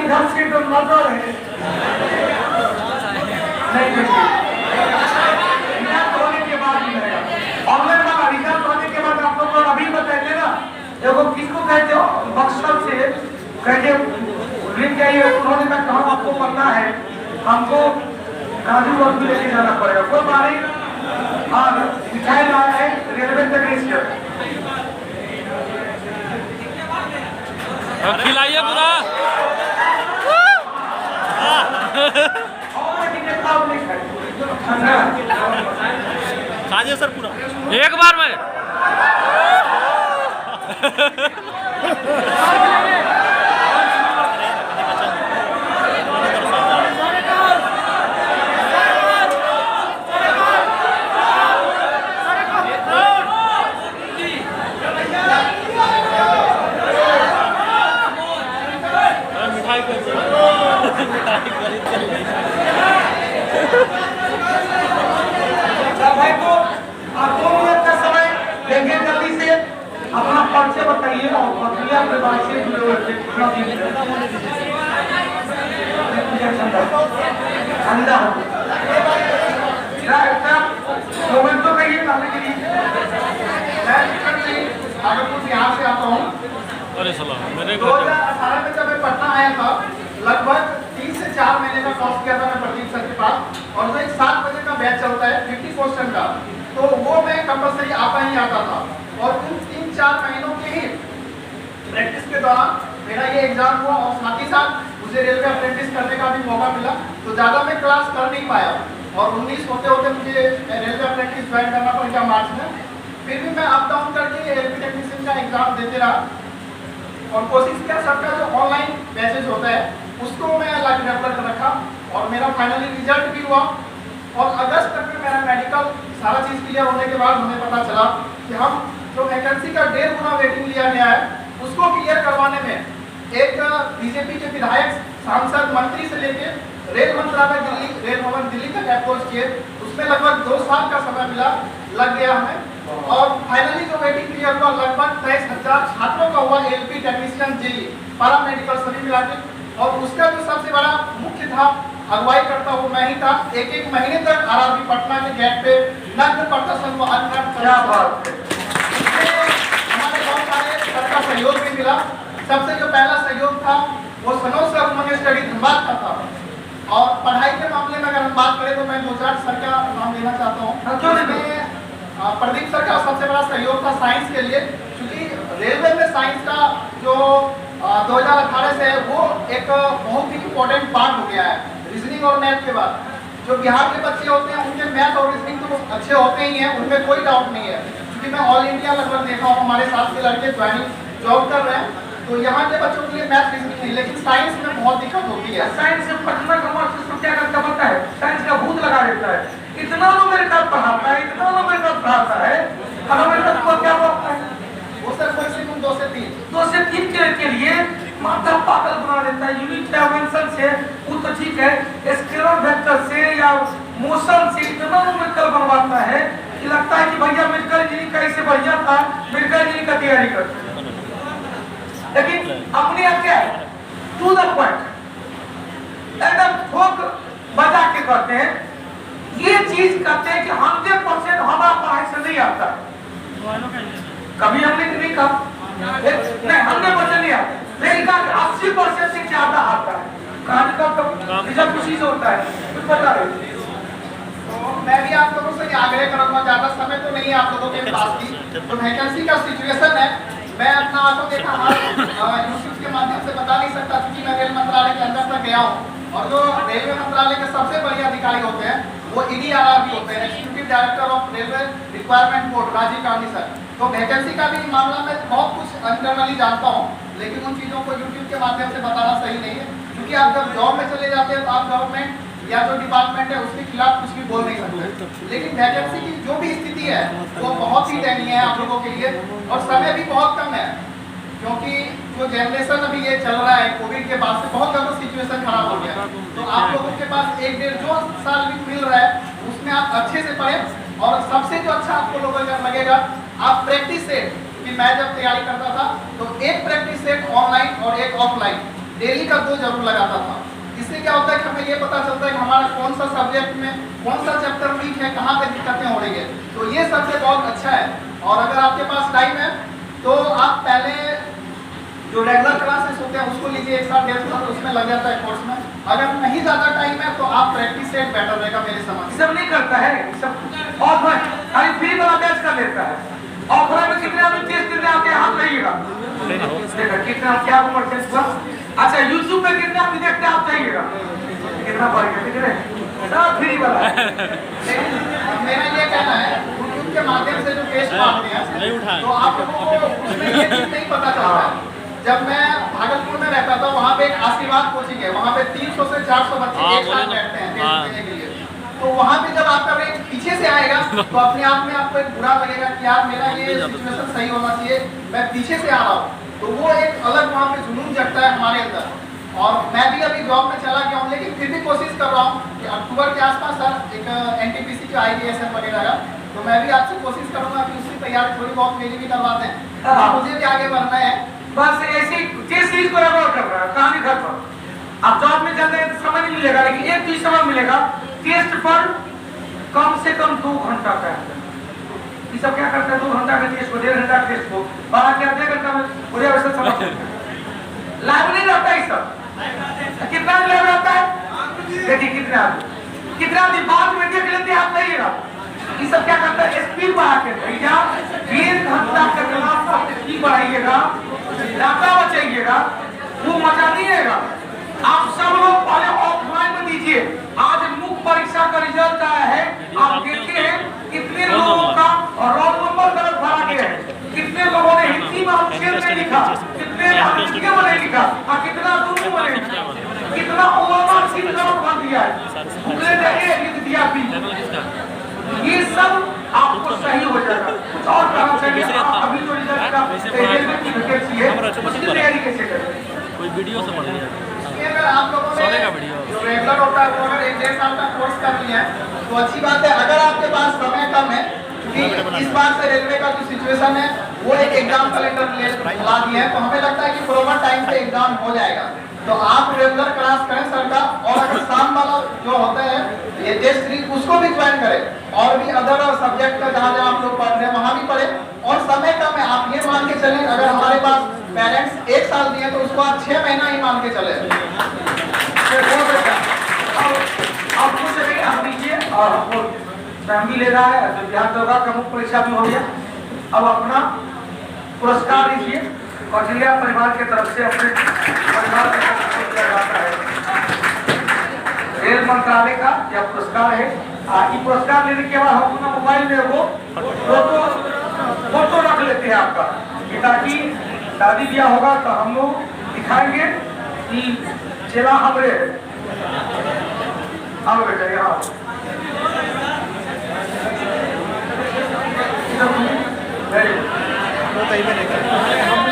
इधर से तो नजर है नहीं देखिए रिजल्ट होने के बाद ही मिलेगा। ऑनलाइन वाला रिजल्ट होने के बाद आप लोग अभी बताएंगे ना, देखो किसको कहते हो बक्सर से कहते लिख जाइए, उन्होंने कहा कहाँ आपको पढ़ना है, हमको गाजी वर्ग भी लेके जाना पड़ेगा। कोई बात नहीं, हाँ मिठाई लाया है रेलवे टेक्नीशियन खिलाइए पूरा खाइए सर पूरा एक बार में। भाई को आप 2 मिनट का समय देंगे, जल्दी से अपना परिचय बताइए और प्रक्रिया के बाद से मोमेंटो कहिए लाने के लिए। मैं यहाँ से आता हूँ। अरे सलाम मेरे 2018 में जब मैं पटना आया था, लगभग 3 से 4 महीने का कोर्स किया था मैं प्रदीप सर के पास, और जो एक 7 बजे का बैच चलता है 50 क्वेश्चन का, तो वो मैं कंपलसरी आता ही आता था। और उन 3-4 महीनों के ही प्रैक्टिस के दौरान मेरा ये एग्जाम हुआ, और साथ ही साथ मुझे रेलवे अप्रेंटिस करने का भी मौका मिला। तो ज़्यादा मैं क्लास कर नहीं पाया, और 19 होते होते मुझे रेलवे अप्रेंटिस ज्वाइन करना पड़ गया मार्च में। फिर भी मैं अप डाउन करके रेलवे टेक्नीशियन का एग्जाम देते रहा, और कोशिश किया सबका जो ऑनलाइन बैचेज होता है उसको मैं लाइव डेवलप कर रखा, और मेरा फाइनली रिजल्ट भी हुआ। और अगस्त तक में मेरा मेडिकल सारा चीज़ क्लियर होने के बाद हमें पता चला कि हम जो वैकेंसी का 1.5 गुना वेटिंग लिया गया है उसको क्लियर करवाने में एक बीजेपी के विधायक, सांसद, मंत्री से लेके रेल मंत्रालय दिल्ली, रेल भवन दिल्ली तक अप्रोच किए। उसमें लगभग 2 साल का समय लग गया हमें, और फाइनली जो वेटिंग क्लियर हुआ लगभग 23,000 छात्रों का हुआ। LP technician, JE, para medical सभी मिला के, और उसका जो सबसे बड़ा मुख्य था, अगुवाई करता वो मैं ही था। 1-1 महीने तक आरआरबी पटना के गेट पे नग्न प्रदर्शन हुआ। हमारे बहुत सारे सबका सहयोग भी मिला। सबसे जो पहला सहयोग था वो सनोज सर उन्होंने स्टडी धनबाद का था। और पढ़ाई के मामले में अगर हम बात करें तो मैं 2-4 सर का नाम लेना चाहता हूँ। प्रदीप सर का सबसे बड़ा सहयोग था साइंस के लिए, क्योंकि रेलवे में साइंस का जो 2018 से वो एक बहुत ही इम्पोर्टेंट पार्ट हो गया है। रीजनिंग और मैथ के बाद जो बिहार के बच्चे होते हैं उनके मैथ और रीजनिंग तो अच्छे होते ही हैं, उनमें कोई डाउट नहीं है। क्योंकि मैं ऑल इंडिया लगभग देखा हूँ, हमारे साथ के लड़के ज्वाइनिंग जॉब कर रहे हैं, तो यहाँ के बच्चों के लिए मैथ रीजनिंग नहीं, लेकिन साइंस में बहुत दिक्कत होती है। साइंस में पटना कॉमर्स क्या करता पता है, साइंस का भूत लगा देता है। इतना लोग मेरे साथ पढ़ाता है, इतना लोग मेरे साथ पढ़ाता है, और हमारे साथ को क्या बोलता है वो सर कोई से 2 से 3 के लिए माथा पागल बना देता है। यूनिट डायमेंशन से वो तो ठीक है, स्केलर वेक्टर से या मोशन से इतना मेडिकल बनवाता है कि लगता है कि भैया मेडिकल इंजीनियरिंग का इससे बढ़िया था, मेडिकल इंजीनियरिंग का तैयारी करते हैं। लेकिन अपने आप क्या है, टू द पॉइंट, एकदम ठोक बजा के करते हैं। ये चीज करते हैं कि 100% हमारा पढ़ाई से नहीं आता। कभी हमने नहीं कहा नहीं 100% नहीं आता, लेकिन 80% से ज्यादा आता है। कहानी का तो रिजल्ट खुशी से होता है, कुछ बता रहे। तो मैं भी आप लोगों से आग्रह करूंगा, ज्यादा समय तो नहीं आप लोगों के पास भी, तो वैकेंसी का सिचुएशन है मैं अपना आंखों देखा यूट्यूब के माध्यम से बता नहीं सकता, क्योंकि मैं रेल मंत्रालय के अंदर तक गया हूँ। और जो रेलवे मंत्रालय के सबसे बड़े अधिकारी होते हैं वो EDRRB होते हैं, executive director of railway requirement board, Rajiv Gandhi sir. तो वैकेंसी का भी मामला में बहुत कुछ इंटरनली जानता हूँ, लेकिन उन चीज़ों को यूट्यूब के माध्यम से बताना सही नहीं है, क्योंकि आप जब जॉब में चले जाते हैं तो आप गवर्नमेंट या जो डिपार्टमेंट है उसके खिलाफ कुछ भी बोल नहीं सकते। लेकिन वैकेंसी की जो भी स्थिति है वो बहुत ही दयनीय है आप लोगों के लिए, और समय भी बहुत कम है, क्योंकि जो जनरेशन अभी ये चल रहा है कोविड के बाद से बहुत ज़्यादा सिचुएशन खराब हो गया। तो आप लोगों के पास 1-1.5 साल भी मिल रहा है, उसमें आप अच्छे से पढ़ें। और सबसे जो अच्छा आपको लोगों को लगेगा, आप प्रैक्टिस सेट, कि मैं जब तैयारी करता था तो एक प्रैक्टिस सेट ऑनलाइन और एक ऑफलाइन, डेली का 2 जरूर लगाता था। इससे क्या होता है कि हमें ये पता चलता है कि हमारा कौन सा सब्जेक्ट में कौन सा चैप्टर वीक है, कहाँ पे दिक्कतें हो रही है। तो ये सबसे बहुत अच्छा है। और अगर आपके पास टाइम है तो आप पहले जो रेगुलर क्लासेस होते हैं उसको लीजिए, 1 साल 1.5 साल उसमें लग जाता है कोर्स में। अगर नहीं ज़्यादा टाइम है तो आप प्रैक्टिस सेट बेटर रहेगा मेरे समझ से। सब नहीं करता है सब ऑफर खाली फ्री वाला बैच कर लेता है। ऑफर में कितने आदमी टेस्ट देने आते हैं, हाथ रहिएगा देखा कितना क्या परसेंट हुआ। अच्छा यूट्यूब पे कितने आदमी देखते हैं, आप चाहिएगा कितना पड़ेगा, कितने सब फ्री वाला है। मेरा ये कहना है यूट्यूब के माध्यम से जो टेस्ट मारते नहीं उठाया। हैं तो आप लोगों को उसमें ये चीज़ नहीं पता चलता है। जब मैं भागलपुर में रहता था वहाँ पे एक आशीर्वाद कोचिंग है, वहाँ पे 300 से 400 बच्चे एक साथ बैठते हैं टेस्ट देने के लिए। तो वहाँ पे जब आपका रैंक पीछे से आएगा तो अपने आप में आपको एक बुरा लगेगा कि यार मेरा ये सिचुएशन सही होना चाहिए, मैं पीछे से आ रहा हूँ। तो वो एक अलग वहाँ पे जुनून जगता है हमारे अंदर। और मैं भी अभी जॉब में चला गया हूँ, लेकिन फिर भी कोशिश कर रहा हूँ कि अक्टूबर के आसपास सर एक NTPC का IAS वगैरह का, तो मैं भी आपसे कोशिश करूँगा कि उसकी तैयारी थोड़ी बहुत मेरी भी करवा दें। मुझे भी आगे बढ़ना है। बस ऐसे जिस चीज को रिकॉर्ड कर रहा है कहानी घर पर आप जॉब में जाते हैं तो समय नहीं मिलेगा, लेकिन एक चीज समझ मिलेगा, टेस्ट पर कम से कम 2 घंटा का है। ये सब क्या करते हैं, 2 घंटा का टेस्ट को 1.5 घंटा टेस्ट को बाहर के आधे घंटा में पूरे वैसे समझ लाइव नहीं रहता है। सब कितना लाइव रहता है, देखिए कितना आदमी बाद में देख लेते हैं, आप नहीं रहा। ये सब क्या करता है, स्पीड बढ़ा के भैया 1 घंटा का क्लास आप स्पीड बढ़ाइएगा, डाटा बचाइएगा, वो मजा नहीं आएगा। आप सब लोग पहले ऑफलाइन में दीजिए। आज मुख्य परीक्षा का रिजल्ट आया है, आप देखते हैं कितने लोगों का रोल नंबर गलत भरा गया है, कितने लोगों ने हिंदी में अनुच्छेद नहीं लिखा, कितने अंग्रेजी में नहीं लिखा, और कितना दूर में नहीं लिखा, कितना ओवरऑल सीट गलत भर दिया है, दूसरे जगह लिख दिया भी। ये सब आपको सही हो जाएगा। कुछ और करना चाहिए। अभी जो रिजल्ट का रेलवे की वैकेंसी है उसकी तैयारी कैसे करें, कोई वीडियो से पढ़ लिया। अगर आप लोगों ने जो रेगुलर होता है वो अगर 1-1.5 साल का कोर्स कर लिया है तो अच्छी बात है। अगर आपके पास समय कम है, क्योंकि इस बार से रेलवे का जो सिचुएशन है वो एक एग्जाम कैलेंडर ला दिया है, तो हमें लगता है कि प्रॉपर टाइम पे एग्जाम हो जाएगा। तो आप रेगुलर क्लास करें सर का, और अगर शाम वाला जो होता है ये टेस्ट सीरीज उसको भी ज्वाइन करें, और भी अदर सब्जेक्ट का जहाँ जहाँ आप लोग पढ़ रहे हैं वहाँ भी पढ़ें। और समय कम है, आप ये मान के चलें अगर हमारे पास पेरेंट्स 1 साल दिए तो उसको आप 6 महीना ही मान के चले। आपको चलिए आप लीजिए और हमको टाइम भी ले रहा है, तो बिहार दरबार का मुख्य परीक्षा भी हो गया। अब अपना पुरस्कार लीजिए, कौटिल्य परिवार की तरफ से अपने परिवार का किया जाता है। रेल मंत्रालय का यह पुरस्कार है। ये पुरस्कार लेने के बाद हम अपना मोबाइल में वो फोटो रख लेते हैं आपका, ताकि शादी ब्याह होगा तो हम लोग दिखाएंगे कि चला हमरे आओ बेटा यहाँ वेरी गुड।